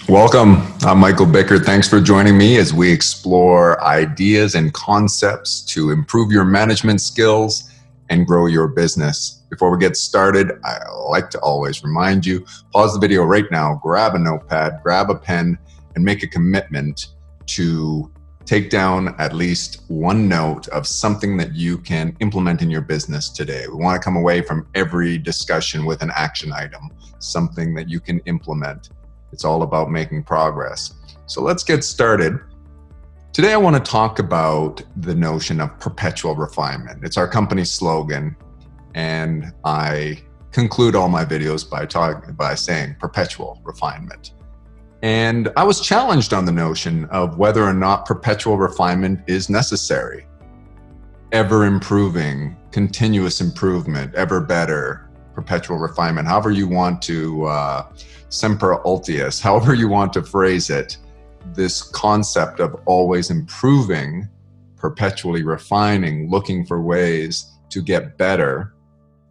Welcome. I'm Michael Bickert. Thanks for joining me as we explore ideas and concepts to improve your management skills and grow your business. Before we get started, I like to always remind you, pause the video right now, grab a notepad, grab a pen, and make a commitment to take down at least one note of something that you can implement in your business today. We want to come away from every discussion with an action item, something that you can implement. It's all about making progress. So let's get started. Today I want to talk about the notion of perpetual refinement. It's our company slogan, and I conclude all my videos by saying perpetual refinement. And I was challenged on the notion of whether or not perpetual refinement is necessary. Ever improving, continuous improvement, ever better, perpetual refinement, however you want to, semper ultius, however you want to phrase it, this concept of always improving, perpetually refining, looking for ways to get better,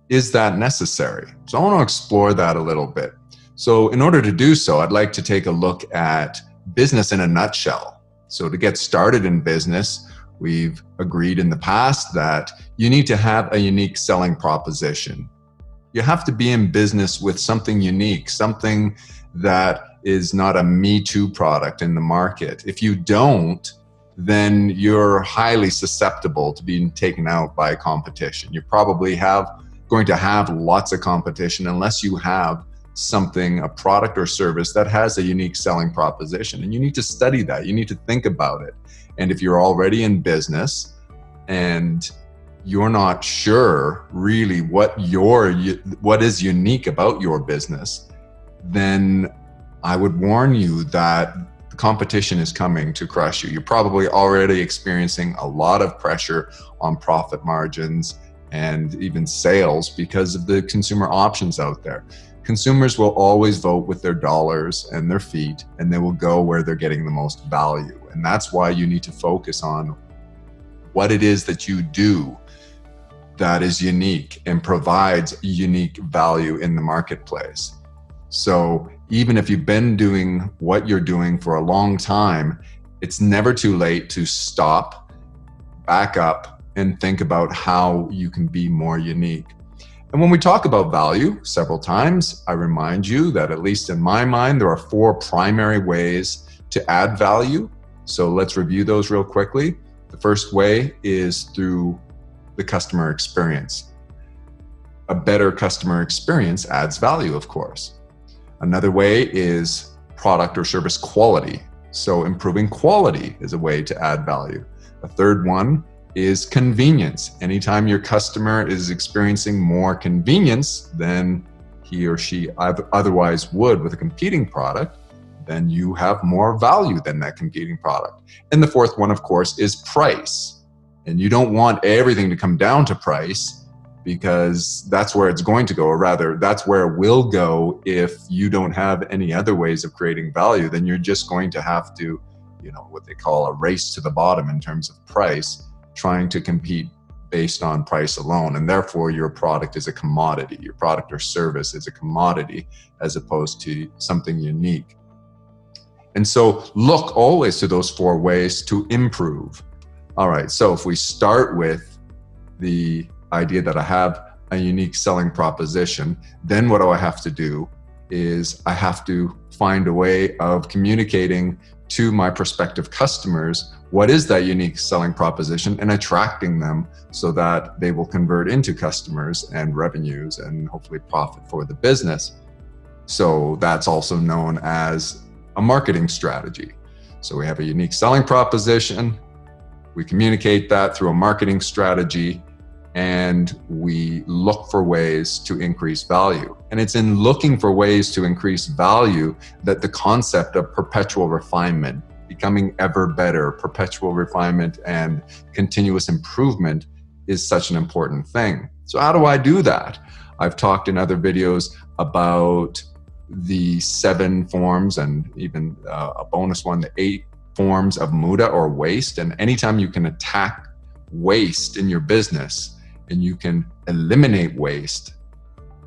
is that necessary? So I want to explore that a little bit. So in order to do so, I'd like to take a look at business in a nutshell. So to get started in business, we've agreed in the past that you need to have a unique selling proposition. You have to be in business with something unique, something that is not a Me Too product in the market. If you don't, then you're highly susceptible to being taken out by competition. You're probably going to have lots of competition unless you have something, a product or service that has a unique selling proposition. And you need to study that. You need to think about it. And if you're already in business and you're not sure really what is unique about your business, then I would warn you that the competition is coming to crush you. You're probably already experiencing a lot of pressure on profit margins and even sales because of the consumer options out there. Consumers will always vote with their dollars and their feet, and they will go where they're getting the most value. And that's why you need to focus on what it is that you do that is unique and provides unique value in the marketplace. So even if you've been doing what you're doing for a long time, it's never too late to stop, back up, and think about how you can be more unique. And when we talk about value several times, I remind you that at least in my mind, there are 4 primary ways to add value. So let's review those real quickly. The first way is through the customer experience. A better customer experience adds value, of course. Another way is product or service quality. So improving quality is a way to add value. A third one is convenience. Anytime your customer is experiencing more convenience than he or she otherwise would with a competing product, then you have more value than that competing product. And the fourth one, of course, is price. And you don't want everything to come down to price, because that's where it's going to go, or rather, that's where it will go if you don't have any other ways of creating value. Then you're just going to have to, what they call a race to the bottom in terms of price, trying to compete based on price alone. And therefore, your product is a commodity. Your product or service is a commodity as opposed to something unique. And so look always to those 4 ways to improve. All right, so if we start with the idea that I have a unique selling proposition, then what do I have to do is I have to find a way of communicating to my prospective customers what is that unique selling proposition and attracting them so that they will convert into customers and revenues and hopefully profit for the business. So that's also known as a marketing strategy. So we have a unique selling proposition, we communicate that through a marketing strategy, and we look for ways to increase value. And it's in looking for ways to increase value that the concept of perpetual refinement, becoming ever better, perpetual refinement and continuous improvement is such an important thing. So how do I do that? I've talked in other videos about the 7 forms and even a bonus one, the 8 forms of muda or waste. And anytime you can attack waste in your business and you can eliminate waste,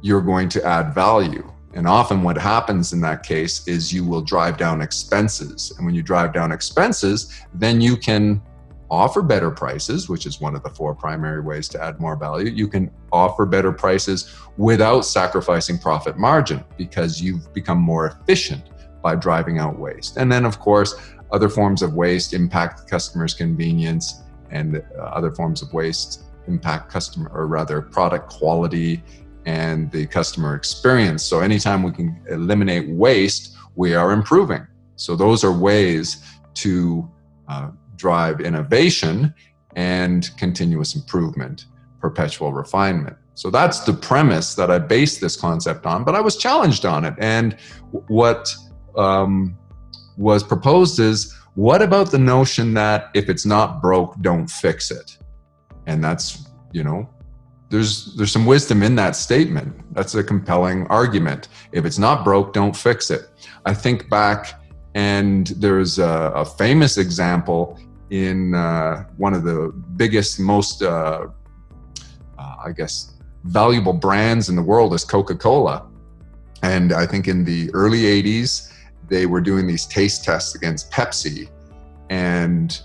you're going to add value. And often what happens in that case is you will drive down expenses. And when you drive down expenses, then you can offer better prices, which is one of the 4 primary ways to add more value. You can offer better prices without sacrificing profit margin because you've become more efficient by driving out waste. And then, of course, other forms of waste impact the customer's convenience, and other forms of waste impact product quality and the customer experience. So anytime we can eliminate waste, we are improving. So those are ways to drive innovation and continuous improvement, perpetual refinement. So that's the premise that I based this concept on, but I was challenged on it. And what was proposed is, what about the notion that if it's not broke, don't fix it? And that's, there's some wisdom in that statement. That's a compelling argument. If it's not broke, don't fix it. I think back, and there's a famous example in one of the biggest, most, valuable brands in the world is Coca-Cola. And I think in the early 80s, they were doing these taste tests against Pepsi. And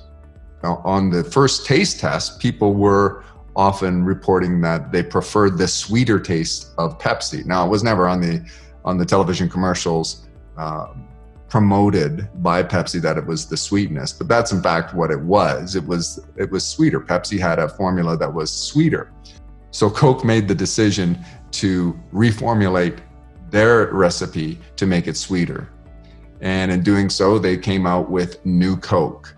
on the first taste test, people were often reporting that they preferred the sweeter taste of Pepsi. Now, it was never on the television commercials promoted by Pepsi that it was the sweetness, but that's in fact what it was. It was sweeter. Pepsi had a formula that was sweeter. So Coke made the decision to reformulate their recipe to make it sweeter. And in doing so, they came out with New Coke.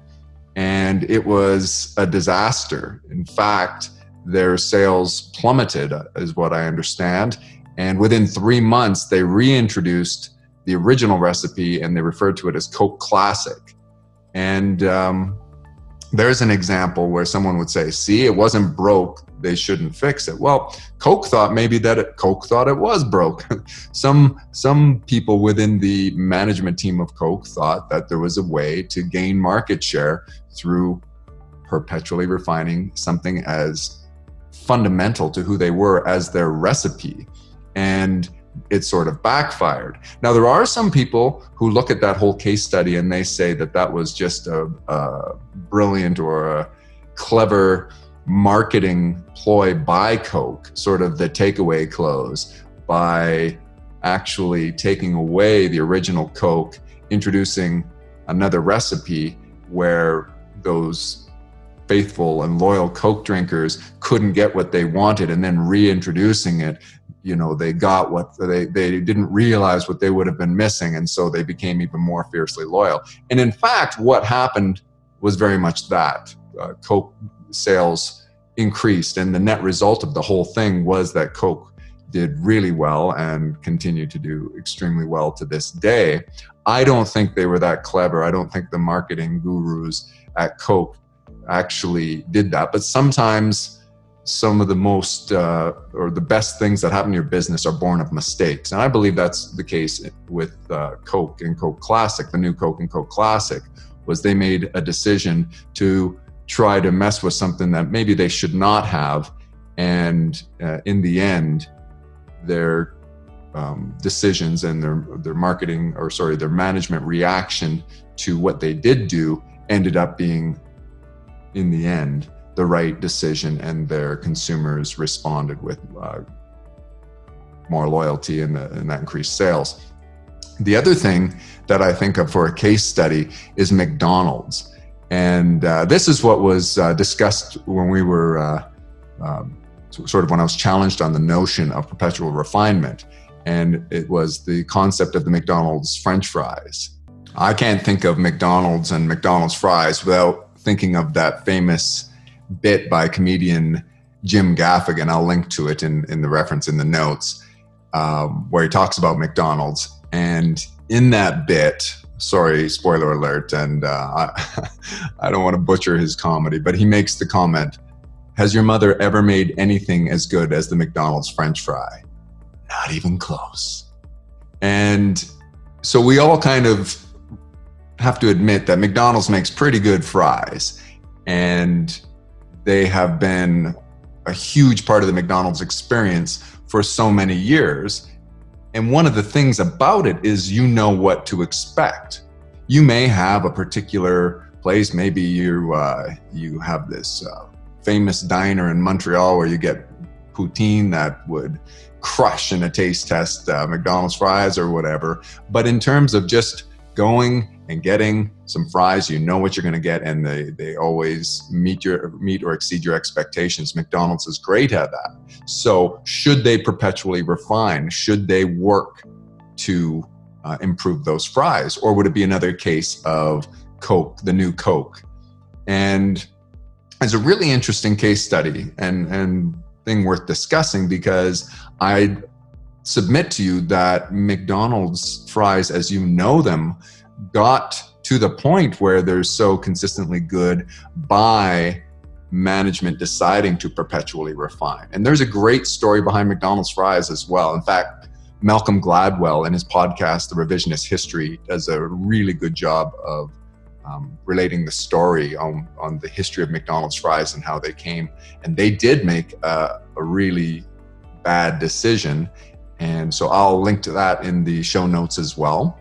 And it was a disaster. In fact, their sales plummeted, is what I understand. And within 3 months, they reintroduced the original recipe, and they referred to it as Coke Classic. And there's an example where someone would say, see, it wasn't broke, they shouldn't fix it. Well, Coke thought Coke thought it was broke. Some people within the management team of Coke thought that there was a way to gain market share through perpetually refining something as fundamental to who they were as their recipe. And it sort of backfired. Now, there are some people who look at that whole case study and they say that that was just a brilliant or a clever marketing ploy by Coke, sort of the takeaway close, by actually taking away the original Coke, introducing another recipe where those faithful and loyal Coke drinkers couldn't get what they wanted, and then reintroducing it, they got what they didn't realize what they would have been missing, and so they became even more fiercely loyal. And in fact, what happened was very much that. Coke sales increased, and the net result of the whole thing was that Coke did really well and continue to do extremely well to this day. I don't think they were that clever. I don't think the marketing gurus at Coke actually did that. But sometimes some of the most or the best things that happen in your business are born of mistakes. And I believe that's the case with Coke and Coke Classic. The New Coke and Coke Classic was they made a decision to try to mess with something that maybe they should not have. And in the end, their decisions and their marketing, their management reaction to what they did do ended up being, in the end, the right decision, and their consumers responded with more loyalty and that increased sales. The other thing that I think of for a case study is McDonald's. And this is what was discussed when we were when I was challenged on the notion of perpetual refinement. And it was the concept of the McDonald's French fries. I can't think of McDonald's and McDonald's fries without thinking of that famous bit by comedian Jim Gaffigan. I'll link to it in the reference in the notes, where he talks about McDonald's. And in that bit, sorry, spoiler alert, and I don't want to butcher his comedy, but he makes the comment, has your mother ever made anything as good as the McDonald's French fry? Not even close. And so we all kind of have to admit that McDonald's makes pretty good fries, and they have been a huge part of the McDonald's experience for so many years. And one of the things about it is you know what to expect. You may have a particular place, maybe you have this famous diner in Montreal where you get poutine that would crush in a taste test McDonald's fries or whatever. But in terms of just going and getting some fries, you know what you're going to get, and they always meet or exceed your expectations. McDonald's is great at that. So should they perpetually refine? Should they work to improve those fries? Or would it be another case of Coke, the new Coke? And it's a really interesting case study and thing worth discussing, because I submit to you that McDonald's fries, as you know them, got to the point where they're so consistently good by management deciding to perpetually refine. And there's a great story behind McDonald's fries as well. In fact, Malcolm Gladwell in his podcast, The Revisionist History, does a really good job of relating the story on the history of McDonald's fries and how they came. And they did make a really bad decision. And so I'll link to that in the show notes as well.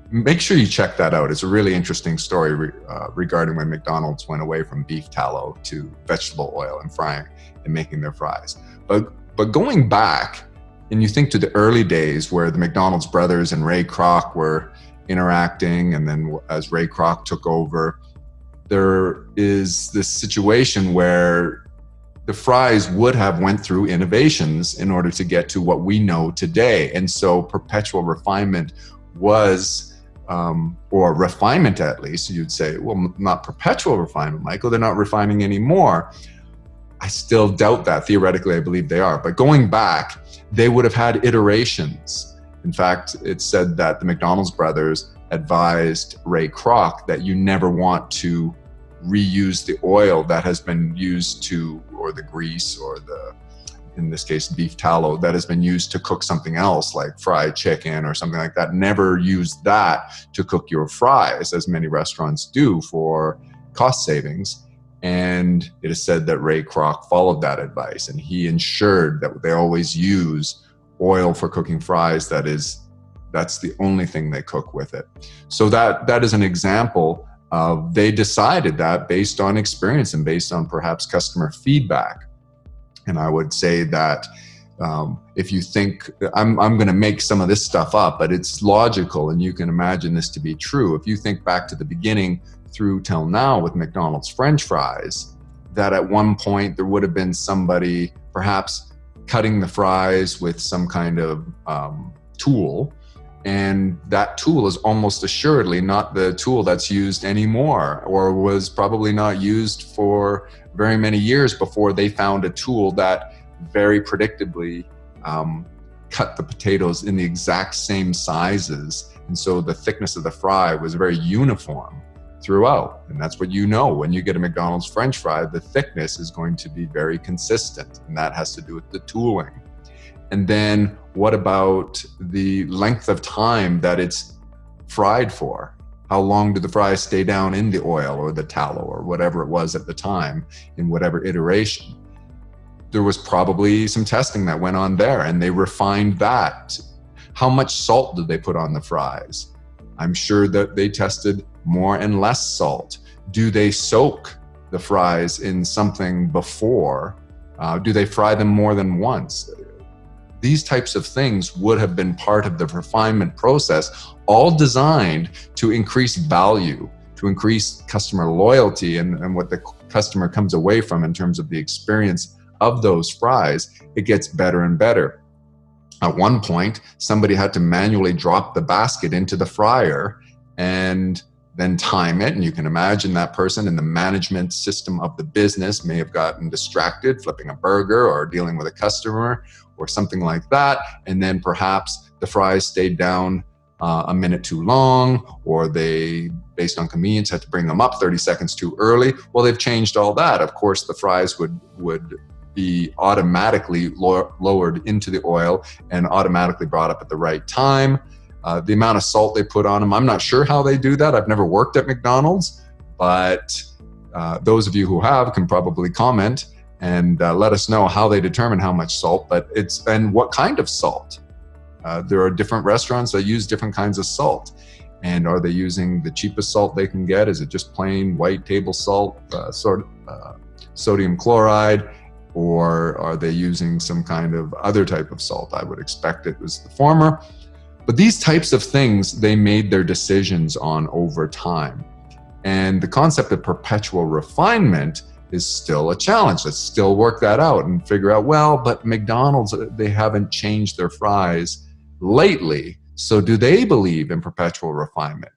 Make sure you check that out. It's a really interesting story regarding when McDonald's went away from beef tallow to vegetable oil and frying and making their fries. But going back, and you think to the early days where the McDonald's brothers and Ray Kroc were interacting, and then as Ray Kroc took over, there is this situation where the fries would have went through innovations in order to get to what we know today. And so perpetual refinement was, or refinement at least, you'd say, well, not perpetual refinement, Michael, they're not refining anymore. I still doubt that. Theoretically, I believe they are. But going back, they would have had iterations. In fact, it's said that the McDonald's brothers advised Ray Kroc that you never want to reuse the oil that has been used to, or the grease, or in this case, beef tallow, that has been used to cook something else like fried chicken or something like that. Never use that to cook your fries, as many restaurants do for cost savings. And it is said that Ray Kroc followed that advice, and he ensured that they always use oil for cooking fries. That's the only thing they cook with it. So that is an example of, they decided that based on experience and based on perhaps customer feedback. And I would say that if you think, I'm going to make some of this stuff up, but it's logical and you can imagine this to be true. If you think back to the beginning through till now with McDonald's French fries, that at one point there would have been somebody perhaps cutting the fries with some kind of tool, and that tool is almost assuredly not the tool that's used anymore, or was probably not used for very many years before they found a tool that very predictably cut the potatoes in the exact same sizes. And so the thickness of the fry was very uniform throughout. And that's what you know, when you get a McDonald's French fry, the thickness is going to be very consistent, and that has to do with the tooling. And then what about the length of time that it's fried for? How long do the fries stay down in the oil or the tallow or whatever it was at the time, in whatever iteration? There was probably some testing that went on there, and they refined that. How much salt did they put on the fries? I'm sure that they tested more and less salt. Do they soak the fries in something before? Do they fry them more than once? These types of things would have been part of the refinement process, all designed to increase value, to increase customer loyalty, and what the customer comes away from in terms of the experience of those fries. It gets better and better. At one point, somebody had to manually drop the basket into the fryer and then time it. And you can imagine that person in the management system of the business may have gotten distracted, flipping a burger or dealing with a customer or something like that. And then perhaps the fries stayed down a minute too long, or they, based on convenience, had to bring them up 30 seconds too early. Well, they've changed all that. Of course, the fries would be automatically lowered into the oil and automatically brought up at the right time. The amount of salt they put on them, I'm not sure how they do that. I've never worked at McDonald's, but those of you who have can probably comment and let us know how they determine how much salt, and what kind of salt. There are different restaurants that use different kinds of salt. And are they using the cheapest salt they can get? Is it just plain white table salt, sodium chloride? Or are they using some kind of other type of salt? I would expect it was the former. But these types of things, they made their decisions on over time. And the concept of perpetual refinement is still a challenge. Let's still work that out and figure out, well, but McDonald's, they haven't changed their fries lately. So do they believe in perpetual refinement?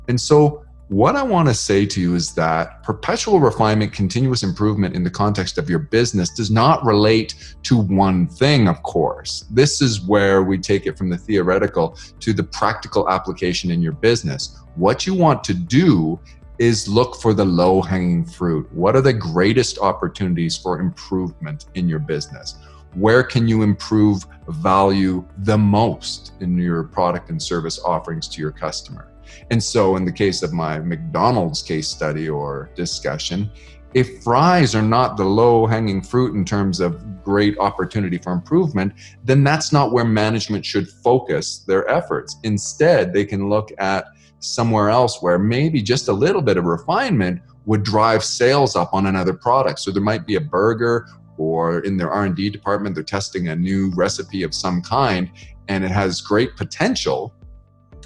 And so what I want to say to you is that perpetual refinement, continuous improvement in the context of your business does not relate to one thing, of course. This is where we take it from the theoretical to the practical application in your business. What you want to do is look for the low-hanging fruit. What are the greatest opportunities for improvement in your business? Where can you improve value the most in your product and service offerings to your customer? And so in the case of my McDonald's case study or discussion, if fries are not the low-hanging fruit in terms of great opportunity for improvement, then that's not where management should focus their efforts. Instead, they can look at somewhere else where maybe just a little bit of refinement would drive sales up on another product. So there might be a burger, or in their R&D department, they're testing a new recipe of some kind, and it has great potential,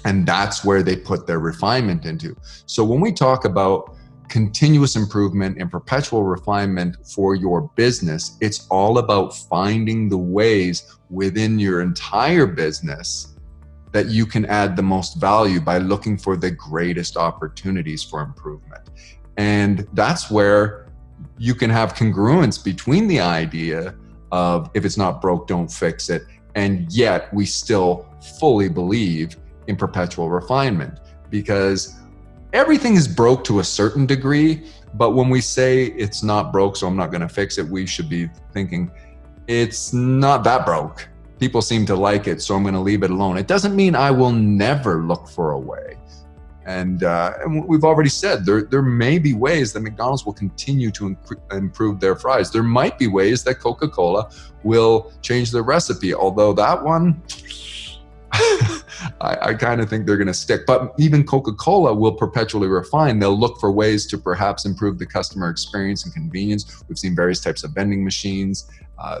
and that's where they put their refinement into. So when we talk about continuous improvement and perpetual refinement for your business, it's all about finding the ways within your entire business that you can add the most value by looking for the greatest opportunities for improvement. And that's where you can have congruence between the idea of if it's not broke, don't fix it, and yet we still fully believe in perpetual refinement, because everything is broke to a certain degree, but when we say it's not broke, so I'm not going to fix it, we should be thinking it's not that broke. People seem to like it, so I'm going to leave it alone. It doesn't mean I will never look for a way. And we've already said there may be ways that McDonald's will continue to improve their fries. There might be ways that Coca-Cola will change their recipe, although that one, I kind of think they're going to stick. But even Coca-Cola will perpetually refine. They'll look for ways to perhaps improve the customer experience and convenience. We've seen various types of vending machines,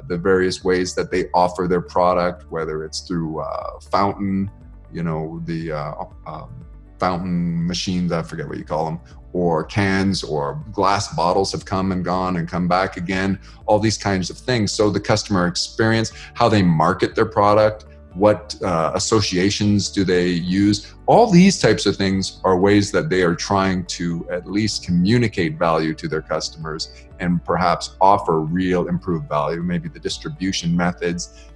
the various ways that they offer their product, whether it's through fountain, fountain machines, I forget what you call them, or cans, or glass bottles have come and gone and come back again, all these kinds of things. So the customer experience, how they market their product, what associations do they use, all these types of things are ways that they are trying to at least communicate value to their customers and perhaps offer real improved value. Maybe the distribution methods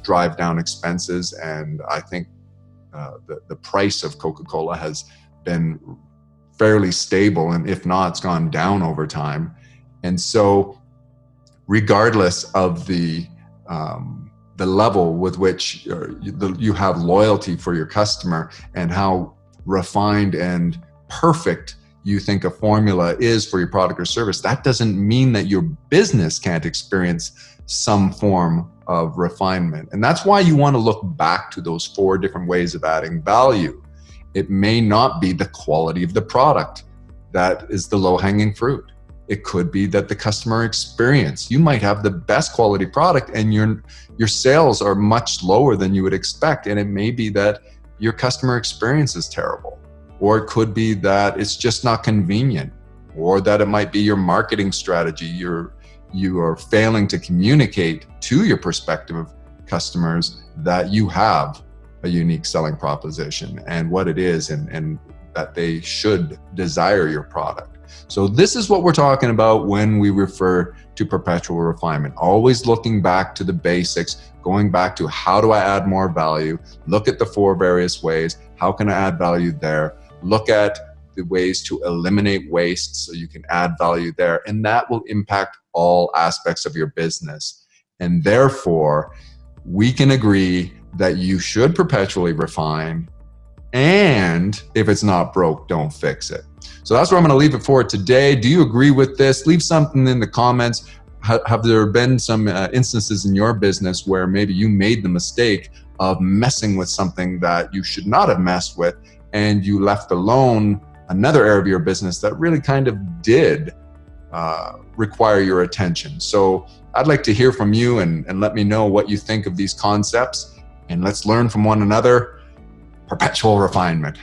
drive down expenses, and I think the price of Coca-Cola has been fairly stable, and if not, it's gone down over time. And so regardless of the level with which you have loyalty for your customer and how refined and perfect you think a formula is for your product or service, that doesn't mean that your business can't experience some form of refinement. And that's why you want to look back to those 4 different ways of adding value. It may not be the quality of the product that is the low-hanging fruit. It could be that the customer experience, you might have the best quality product and your sales are much lower than you would expect. And it may be that your customer experience is terrible, or it could be that it's just not convenient, or that it might be your marketing strategy. You are failing to communicate to your prospective customers that you have a unique selling proposition and what it is, and that they should desire your product. So this is what we're talking about when we refer to perpetual refinement. Always looking back to the basics, going back to how do I add more value? Look at the 4 various ways. How can I add value there? Look at the ways to eliminate waste so you can add value there. And that will impact all aspects of your business. And therefore, we can agree that you should perpetually refine, and if it's not broke, don't fix it. So that's where I'm going to leave it for today. Do you agree with this? Leave something in the comments. Have there been some instances in your business where maybe you made the mistake of messing with something that you should not have messed with, and you left alone another area of your business that really kind of did require your attention. So I'd like to hear from you and let me know what you think of these concepts, and let's learn from one another. Perpetual refinement.